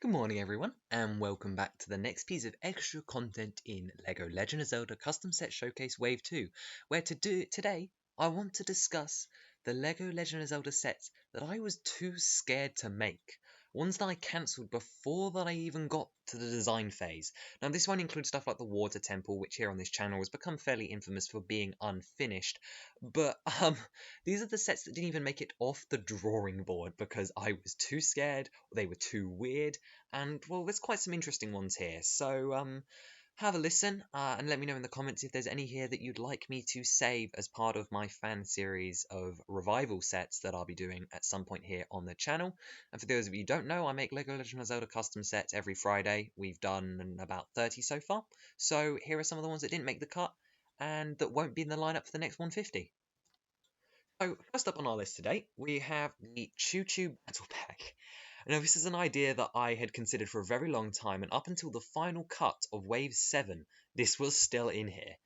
Good morning everyone, and welcome back to the next piece of extra content in LEGO Legend of Zelda Custom Set Showcase Wave 2, where today I want to discuss the LEGO Legend of Zelda sets that I was too scared to make. Ones that I cancelled before that I even got to the design phase. Now this one includes stuff like the Water Temple, which here on this channel has become fairly infamous for being unfinished, but these are the sets that didn't even make it off the drawing board because I was too scared, or they were too weird, and well, there's quite some interesting ones here. So have a listen and let me know in the comments if there's any here that you'd like me to save as part of my fan series of revival sets that I'll be doing at some point here on the channel. And for those of you who don't know, I make LEGO Legend of Zelda custom sets every Friday. We've done about 30 so far. So here are some of the ones that didn't make the cut and that won't be in the lineup for the next 150. So first up on our list today, we have the Choo Choo Battle Pack. Now, this is an idea that I had considered for a very long time, and up until the final cut of Wave 7, this was still in here.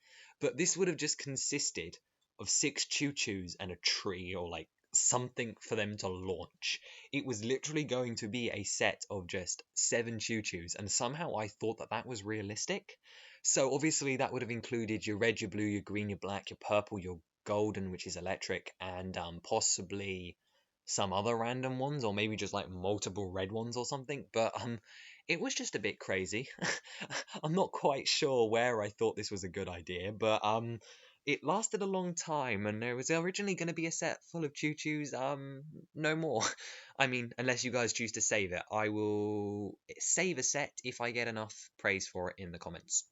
But this would have just consisted of 6 choo-choos and a tree, or like something for them to launch. It was literally going to be a set of just 7 choo-choos, and somehow I thought that that was realistic. So obviously that would have included your red, your blue, your green, your black, your purple, your golden, which is electric, and possibly some other random ones, or maybe just like multiple red ones or something. But it was just a bit crazy. I'm not quite sure where I thought this was a good idea, but it lasted a long time, and there was originally going to be a set full of choo-choos. No more. I mean, unless you guys choose to save it, I will save a set if I get enough praise for it in the comments.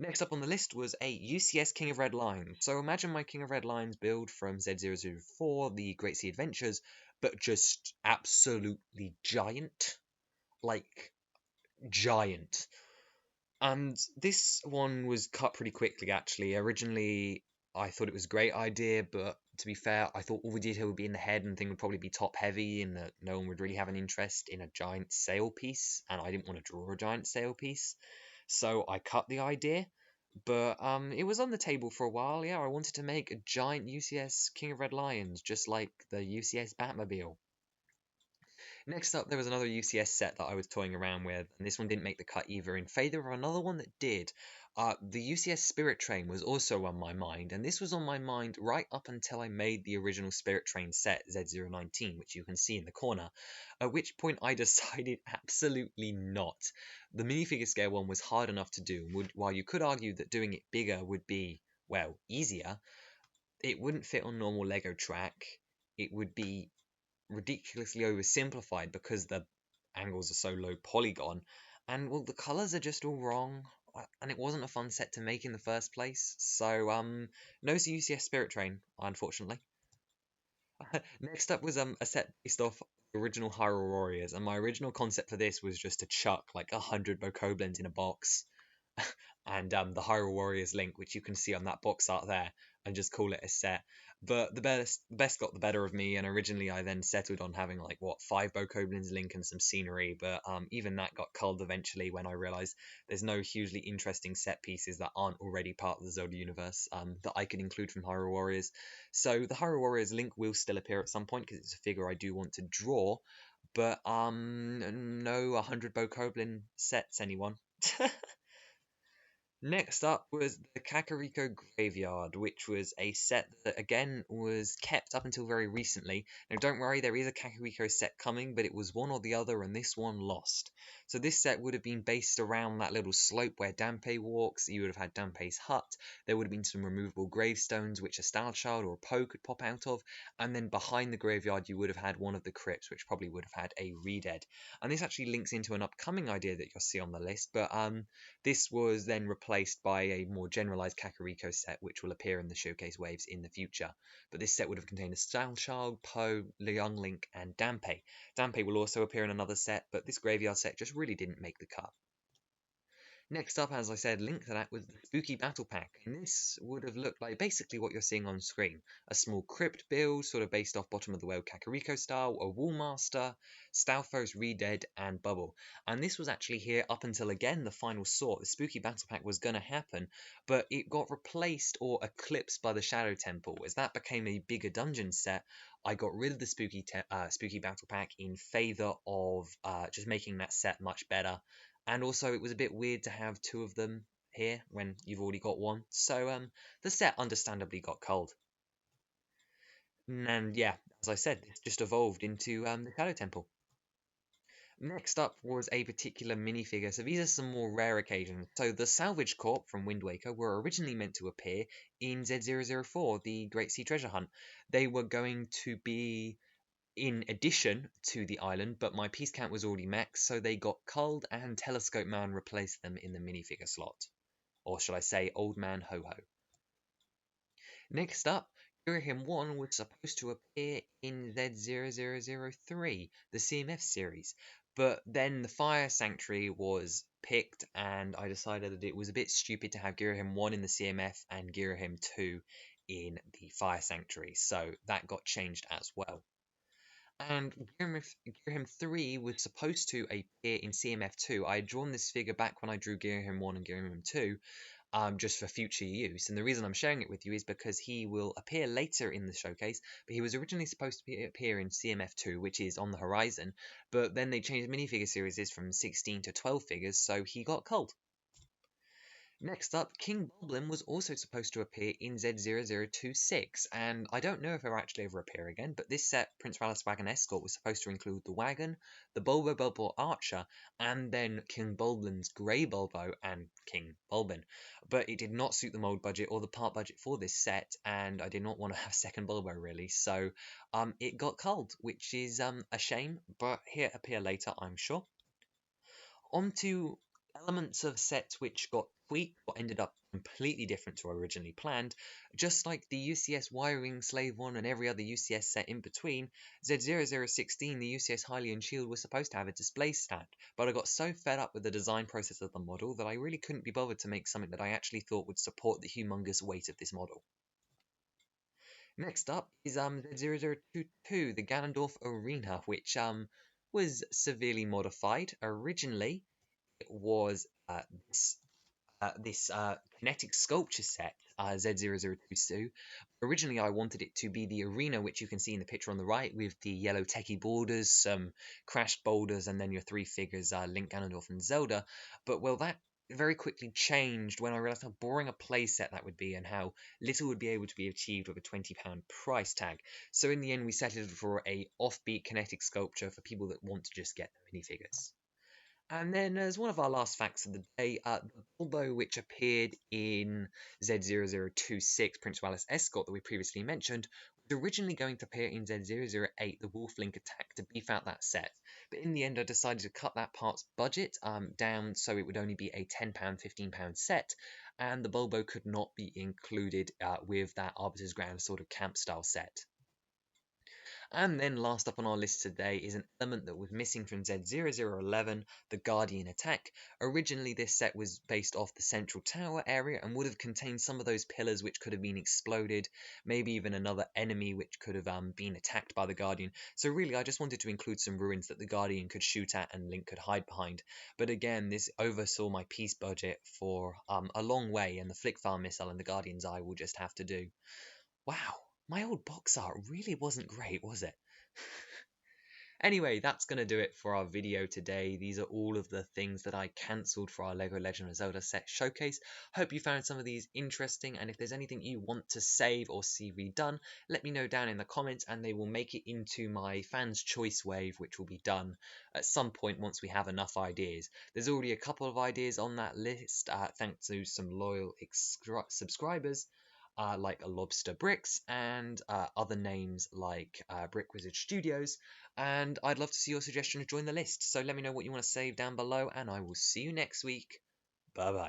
Next up on the list was a UCS King of Red Lions. So imagine my King of Red Lions build from Z004, the Great Sea Adventures, but just absolutely giant. Like, giant. And this one was cut pretty quickly, actually. Originally, I thought it was a great idea, but to be fair, I thought all the detail would be in the head and the thing would probably be top heavy, and that no one would really have an interest in a giant sail piece, and I didn't want to draw a giant sail piece. So I cut the idea, but it was on the table for a while. Yeah, I wanted to make a giant UCS King of Red Lions, just like the UCS Batmobile. Next up, there was another UCS set that I was toying around with, and this one didn't make the cut either, in favor of another one that did. The UCS Spirit Train was also on my mind, and this was on my mind right up until I made the original Spirit Train set, Z019, which you can see in the corner, at which point I decided absolutely not. The minifigure scale one was hard enough to do, and while you could argue that doing it bigger would be, well, easier, it wouldn't fit on normal Lego track. It would be ridiculously oversimplified because the angles are so low polygon, and well, the colors are just all wrong, and it wasn't a fun set to make in the first place. So no UCS Spirit Train, unfortunately. Next up was a set based off the original Hyrule Warriors, and my original concept for this was just to chuck like 100 Bokoblins in a box and the Hyrule Warriors link, which you can see on that box art there, and just call it a set. But the best got the better of me, and originally I then settled on having like what 5 Bokoblins link and some scenery, but even that got culled eventually when I realized there's no hugely interesting set pieces that aren't already part of the Zelda universe that I could include from Hyrule Warriors. So the Hyrule Warriors link will still appear at some point because it's a figure I do want to draw, but no 100 Bokoblin sets, anyone. Next up was the Kakariko Graveyard, which was a set that again was kept up until very recently. Now don't worry, there is a Kakariko set coming, but it was one or the other, and this one lost. So this set would have been based around that little slope where Dampé walks. You would have had Dampé's hut. There would have been some removable gravestones, which a Style Child or a Poe could pop out of. And then behind the graveyard, you would have had one of the crypts, which probably would have had a Redead. And this actually links into an upcoming idea that you'll see on the list, but this was then replaced by a more generalized Kakariko set, which will appear in the showcase waves in the future. But this set would have contained a Style Child, Poe, Young Link, and Dampé. Dampé will also appear in another set, but this graveyard set just really didn't make the cut. Next up, as I said, linked to that was the Spooky Battle Pack, and this would have looked like basically what you're seeing on screen. A small crypt build, sort of based off Bottom of the World Kakariko style, a Wallmaster, Stalfos, Redead, and Bubble. And this was actually here up until, again, the final sort. The Spooky Battle Pack was going to happen, but it got replaced or eclipsed by the Shadow Temple. As that became a bigger dungeon set, I got rid of the Spooky Battle Pack in favour of just making that set much better. And also, it was a bit weird to have two of them here when you've already got one. So, the set understandably got cold. And yeah, as I said, it's just evolved into the Shadow Temple. Next up was a particular minifigure. So these are some more rare occasions. So the Salvage Corp from Wind Waker were originally meant to appear in Z004, the Great Sea Treasure Hunt. They were going to be in addition to the island, but my piece count was already maxed, so they got culled and Telescope Man replaced them in the minifigure slot. Or should I say, Old Man Ho-Ho. Next up, Girahim 1 was supposed to appear in Z0003, the CMF series, but then the Fire Sanctuary was picked, and I decided that it was a bit stupid to have Girahim 1 in the CMF and Girahim 2 in the Fire Sanctuary, so that got changed as well. And Girahim 3 was supposed to appear in CMF 2. I had drawn this figure back when I drew Girahim 1 and Girahim 2, just for future use. And the reason I'm sharing it with you is because he will appear later in the showcase, but he was originally supposed to appear in CMF 2, which is on the horizon, but then they changed minifigure series from 16 to 12 figures, so he got culled. Next up, King Boblin was also supposed to appear in Z0026, and I don't know if he'll actually ever appear again, but this set, Prince Rallis Wagon Escort, was supposed to include the wagon, the Bulbo Archer, and then King Bulbin's Grey Bulbo and King Bulbin. But it did not suit the mold budget or the part budget for this set, and I did not want to have second Bulbo really, so it got culled, which is a shame, but he'll appear later, I'm sure. Onto elements of sets which got tweaked or ended up completely different to originally planned. Just like the UCS Wiring Slave 1 and every other UCS set in between, Z0016, the UCS Hylian Shield, was supposed to have a display stand, but I got so fed up with the design process of the model that I really couldn't be bothered to make something that I actually thought would support the humongous weight of this model. Next up is Z0022, the Ganondorf Arena, which was severely modified. Originally, it was this kinetic sculpture set, Z0022. Originally, I wanted it to be the arena, which you can see in the picture on the right, with the yellow techie borders, some crashed boulders, and then your three figures, Link, Ganondorf, and Zelda. But, well, that very quickly changed when I realized how boring a playset that would be and how little would be able to be achieved with a £20 price tag. So in the end, we settled for a offbeat kinetic sculpture for people that want to just get the minifigures. And then, as one of our last facts of the day, the Bulbo which appeared in Z0026, Prince Wallace Escort, that we previously mentioned, was originally going to appear in Z008, the Wolf Link Attack, to beef out that set. But in the end, I decided to cut that part's budget down so it would only be a £10, £15 set, and the Bulbo could not be included with that Arbiter's Grand sort of camp style set. And then last up on our list today is an element that was missing from Z0011, the Guardian Attack. Originally this set was based off the central tower area and would have contained some of those pillars which could have been exploded, maybe even another enemy which could have been attacked by the Guardian. So really I just wanted to include some ruins that the Guardian could shoot at and Link could hide behind. But again, this oversaw my piece budget for a long way, and the Flickfire Missile and the Guardian's Eye will just have to do. Wow, my old box art really wasn't great, was it? Anyway, that's going to do it for our video today. These are all of the things that I cancelled for our LEGO Legend of Zelda set showcase. Hope you found some of these interesting, and if there's anything you want to save or see redone, let me know down in the comments and they will make it into my fans choice wave, which will be done at some point once we have enough ideas. There's already a couple of ideas on that list, thanks to some loyal subscribers. Like Lobster Bricks and other names like Brick Wizard Studios. And I'd love to see your suggestion to join the list. So let me know what you want to save down below, and I will see you next week. Bye bye.